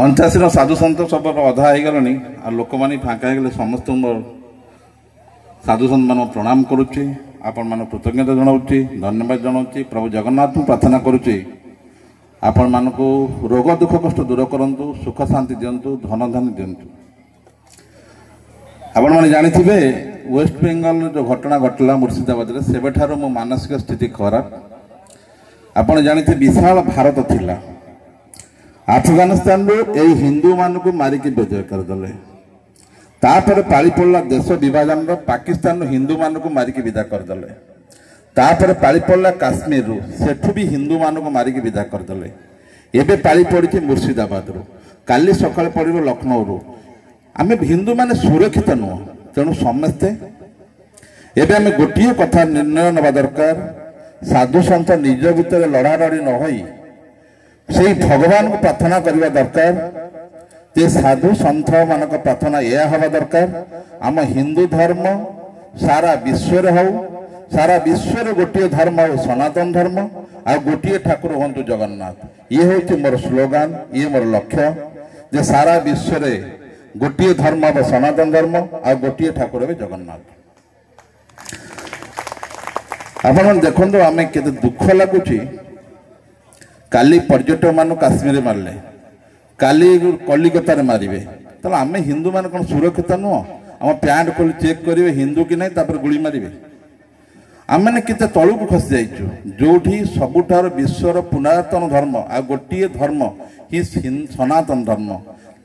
मंचासीन साधु सन्त सब अधा होगले आ लोक मैंने फाँका होगले समस्त साधु सन्त मान प्रणाम करुच्ची आपण मान कृतज्ञता जनाऊँगी धन्यवाद जनाऊँगी प्रभु जगन्नाथ प्रार्थना करुच्ची आपण मानक रोग दुख कष्ट दूर करंतु सुख शांति दिंतु धन धान दिंतु। आपण मैंने जानिथिबे वेस्ट बेंगल जो घटना घटला मुर्शिदाबाद रे सेबेठारो मो मानसिक स्थिति खराब। आपण जानिथे विशाल भारत थिला अफगानिस्तान रो ए हिंदू मानक मारिकी विजय करदले तापर पाली पड़ला देश विभाजन रो पाकिस्तान रो हिंदू मानक मारिकी विदा करदले तापर पाली पड़ला काश्मीर रो सेठू भी हिंदू मानक मारिकी विदा करदले एबे पाली पड़ी मुर्शिदाबाद रो काली सकाळ पड़ो लखनऊ रो आमे हिंदू माने सुरक्षित नुह तेणु समस्ते एबे आमे गोटे कथा निर्णय नवा दरकार साधु सन्त निज भितर लड़ालड़ी न होई से भगवान को प्रार्थना करने दरकार जे साधु सन्थ मान प्रार्थना यह हवा दरकार आम हिंदू धर्म सारा विश्व हो सारा विश्व गोटे धर्म हो सनातन धर्म आ गोटे ठाकुर हूँ जगन्नाथ ये हूँ मोर स्लोगान ये मोर लक्ष्य जे सारा विश्व गोटे धर्म हम सनातन धर्म आ गोटे ठाकुर हे जगन्नाथ। आपण देखो आम के दुख लगुच काली पर्यटक मान काश्मीर मारे काली कलिकतार मारे तेल आम हिंदू मान कौन सुरक्षित नुह आम पैंट खोली चेक करेंगे हिंदू कि नहीं तापर गुली मारे आम मैंने केते तलू को खसी जाइचु जोठी सबुठार विश्वर पुरातन धर्म आ गोटे धर्म ही सनातन धर्म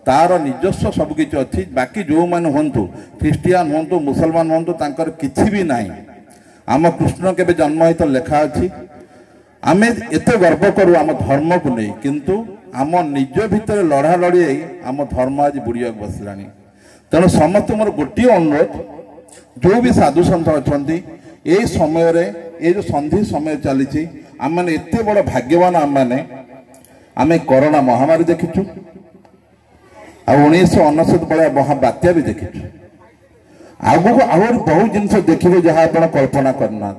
तार निजस्व सबकि अच्छी बाकी जो मैंने हूँ ख्रीस्टियान हूँ मुसलमान हूँ तांकर किछि भी नहीं आम कृष्ण के जन्म हित लिखा अच्छी आम एत गर्व करूँ आम धर्म को नहीं किंतु आम निज भितर लड़ा लड़ी आम धर्म आज बुड़िया बसला तेणु समस्त मोर गोटे अनुरोध जो भी साधु सन्त अच्छा ये समय ये जो संधि समय चली आम मैंने एत बड़ भाग्यवान आम कोरोना महामारी देखीचु आ 1999 बड़ा महाबात्या भी देखीचु आगु आहरी बहुत जिनस देखिए जहाँ आप कल्पना करना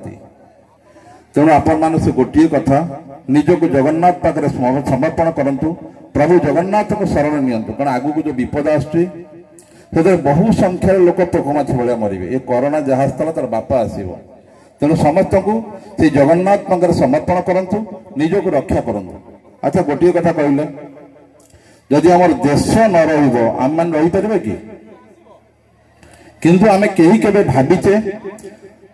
तेणु आपण मान से गोटे कथा निजक जगन्नाथ पाखे समर्पण करूँ प्रभु जगन्नाथ को शरण नियंतु कारण आगु को जो विपद आसुची बहु संख्यार लोक पोकमाछी भाया मरवे ये कोरोना जहाज तला तार बापा आसव तेणु समस्त को से जगन्नाथ पाखे समर्पण करूँ निजक रक्षा करूँ। अच्छा गोटे कथा कहले जदि आम देश न रम रही पारे कि किंतु आम कहीं के भाविचे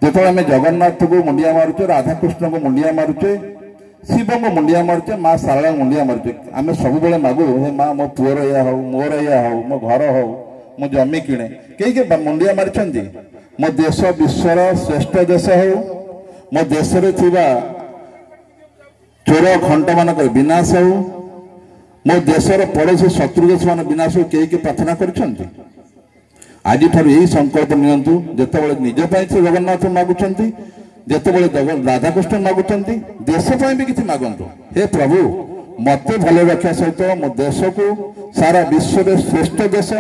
जो आम जगन्नाथ को मुंडिया मारुचे राधाकृष्ण को मुंडिया मारुचे शिव को मुंडिया मारुचे माँ सारला मुंडिया मारुचे आम सब मागु हे माँ मो पुअर या हो मोर या हो मो घर हो मो जमी किणे कई के मुंडिया मारी मो देश विश्वर श्रेष्ठ देश हो मो देश चोर खंट मानक विनाश हो मो देशर पड़ोसी शत्रु देश मान विनाश हो कई के प्रार्थना कर आज यही संकल्प नियंतु जितेबाला निजपाई से जगन्नाथ मागुंट जितेबाला राधाकृष्ण मागुंट देश भी किसी मागंतु हे प्रभु मत भल रक्षा सहित मो देश को सारा विश्व श्रेष्ठ देश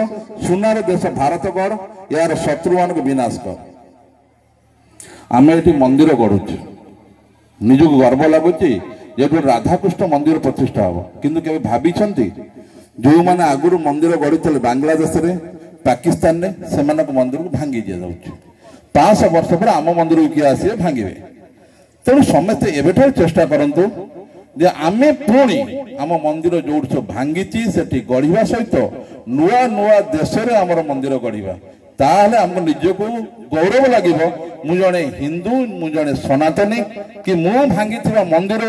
सुनार देश भारत गढ़ यार शत्रु मान विनाश कर आम ये मंदिर गढ़ुचु निजक गर्व लगुच जो राधाकृष्ण मंदिर प्रतिष्ठा हम किंतु के भावी जो मैंने आगुरी मंदिर गढ़ी बांग्लादेश रे पाकिस्तान ने से मंदिर को भांगी दि जाऊँ 500 वर्ष पर आम मंदिर को किए आसे भांगे तेणु समस्ते एवं चेष्टा करूँ जे आमे पुणी आम मंदिर जो सब भांगी से गढ़ा सहित नुआ नुआ देश में आम मंदिर गढ़ा ताहले आमको निजको गौरव लगे मु जड़े हिंदू मु जड़े सनातनी कि मु भांगी मंदिर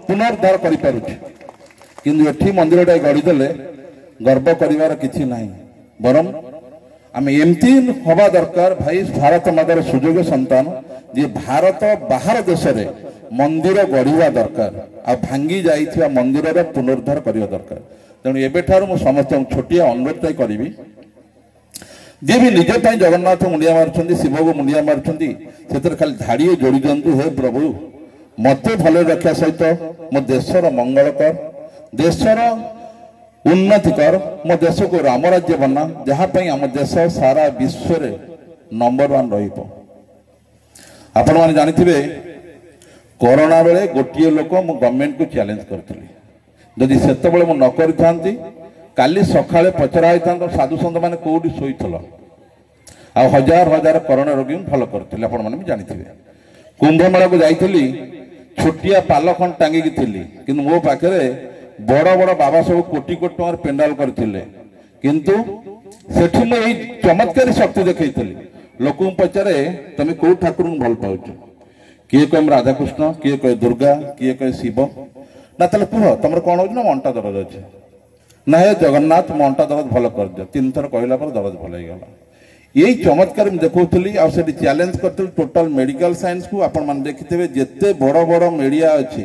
पुनर्द्धार करी मंदिर गढ़ीदे गर्व कर किसी नहीं बरम आम एमती हवा दरकार भाई भारत मातार सुजोग संतान जे भारत बाहर देश में मंदिर गढ़ा दरकार आ भांगी जाइथिबा मंदिर पुनर्द्धार करने दरकार तेणु एबेठार मु समस्त छोटिया अनुरोध करी जी भी निज जगन्नाथ मुंडिया मार्च शिव को मुंडिया मार्च से खाली धाड़ी जोड़ी दिंतु हे प्रभु मत भल रक्षा सहित मो देशर मंगल कर देशर उन्नति कर मो देश को राम राज्य बना जहाँपाई आम देश सारा विश्व नंबर 1 आपण मैंने जानी कोरोना बेले गोटे लोक मु गवर्नमेंट को चैलेंज करी जदि से न करी काली सकाळे पचरा होता साधु सन्त मैंने कौटी शोल आ हजार हजार करोना रोगी भल करते आपण मैंने भी जानी कुंभमेला को जाइली छोटिया पाल खंड टांगिकी थी कि मो पाखे बड़ बड़ बाबा सब कोटी कोटी टकर पेंडाल करते किंतु सेठी मुझे चमत्कारी शक्ति देखी लोक पचारे तुम कौ ठाकुर भल पाच किए कह राधाकृष्ण किए कहे दुर्गा किए कहे शिव ना ताले कह तुम कौन हो अंटा दरज अच्छे ना हे जगन्नाथ मो अंटा दरज भल कर दियो 3 थर कहला दरज भल हो यही चमत्कार देखी आ चैलेंज करी टोटाल मेडिकल साइंस को आपण मैंने देखिथे जिते बड़ बड़ मीडिया अच्छी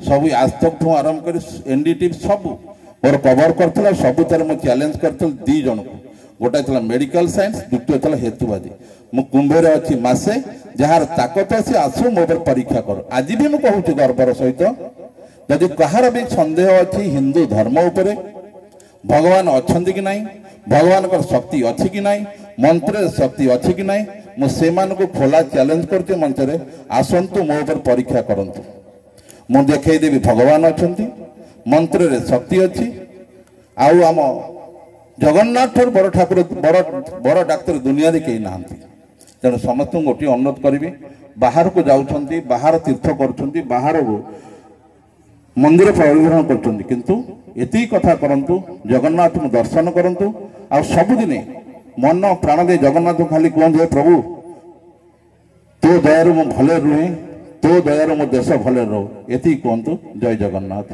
सब आज तक आरंभ कर एनडीटीवी सब मोर कवर करता सबुतर मुझे चैलेंज करी 2 जन को गोटे था मेडिकल साइंस द्वितीय था हेतुवादी मु कुंभे अच्छी मसे जार ताकत अच्छी आसु मो परीक्षा कर आज भी मुझे कहूँ गर्वर सहित जदि कहार भी सन्देह अच्छी हिंदू धर्म उपरे भगवान अच्छा कि नहीं भगवान का शक्ति अच्छी कि नहीं मंत्र शक्ति अच्छी कि नहीं मुझे को खोला चैलेंज करते मंच में आसतु मो परीक्षा करंतु मु देखदेवी भगवान अच्छा मंत्र रे शक्ति अच्छी आउ आम जगन्नाथ ठार बड़ ठाकुर बड़ बड़ डाक्तर दुनिया रे कहीं नहांती तेणु समस्त गोटे अनुरोध करी बाहर को जाऊँच बाहर तीर्थ कर बाहर को मंदिर परिभ्रमण कर किंतु एति कथा करंतु जगन्नाथ को दर्शन करंतु आ सबुदिन मन प्राण दे जगन्नाथ खाली कहते प्रभु तो दयारु मु भले रुहे तो दयारु मो देश भले रहो एति कहतु जय जगन्नाथ।